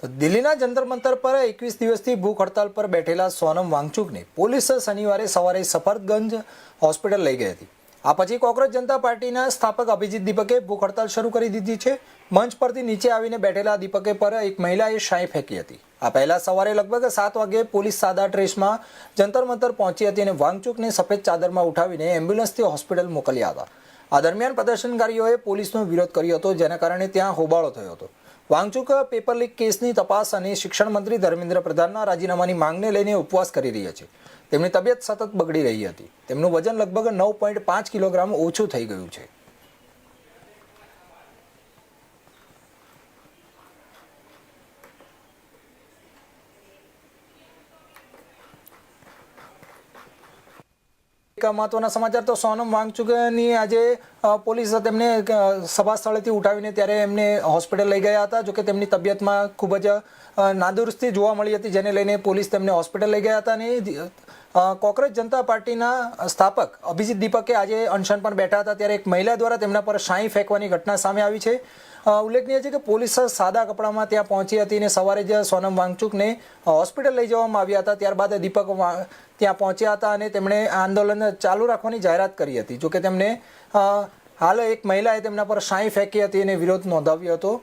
દિલ્હીના જંતર મંતર પર 21 દિવસથી ભૂખ હડતાલ પર બેઠેલા સોનમ વાંગચુકને પોલીસ શનિવારે સવારે સફરજંગ હોસ્પિટલ લઈ ગઈ હતી। આ પછી કોકરોચ જનતા પાર્ટીના સ્થાપક અભિજીત દીપકે ભૂખ હડતાલ શરૂ કરી દીધી છે। મંચ પરથી નીચે આવીને બેઠેલા દીપકે પર એક મહિલાએ શાઈ ફેંકી હતી। આ પહેલા સવારે લગભગ 7 વાગ્યે પોલીસ સાદા ડ્રેસમાં જંતર મંતર પહોંચી હતી અને વાંગચુકને સફેદ ચાદરમાં ઉઠાવીને એમ્બ્યુલન્સથી હોસ્પિટલ મોકલ્યા હતા। આ દરમિયાન પ્રદર્શનકારીઓએ પોલીસનો વિરોધ કર્યો હતો, જેના કારણે ત્યાં હોબાળો થયો હતો। વાંગચુક પેપર લીક કેસની તપાસ અને શિક્ષણ મંત્રી ધર્મેન્દ્ર પ્રધાનના રાજીનામાની માંગને લઈને ઉપવાસ કરી રહ્યા છે। તેમની તબિયત સતત બગડી રહી હતી। તેમનું વજન લગભગ 9.5 કિલોગ્રામ ઓછું થઈ ગયું છે। મહત્વના સમાચાર તો સોનમ વાંગચુકની આજે પોલીસ તેમને સભા સ્થળેથી ઉઠાવીને ત્યારે એમને હોસ્પિટલ લઈ ગયા હતા। જોકે તેમની તબિયતમાં ખૂબ જ નાદુરસ્તી જોવા મળી હતી, જેને લઈને પોલીસ તેમને હોસ્પિટલ લઈ ગયા હતા। અને કોકરોચ જનતા પાર્ટીના સ્થાપક અભિજીત દીપકે આજે અનશન પર બેઠા હતા, ત્યારે એક મહિલા દ્વારા તેમના પર શાઈ ફેંકવાની ઘટના સામે આવી છે। ઉલ્લેખનીય છે કે પોલીસ સાદા કપડામાં ત્યાં પહોંચી હતી અને સવારે જ સોનમ વાંગચુકને હોસ્પિટલ લઈ જવામાં આવ્યા હતા। ત્યારબાદ દીપક ત્યાં પહોંચ્યા હતા અને તેમણે આંદોલન ચાલુ રાખવાની જાહેરાત કરી હતી। જોકે તેમને હાલ એક મહિલાએ તેમના પર શાઈ ફેંકી હતી અને વિરોધ નોંધાવ્યો હતો।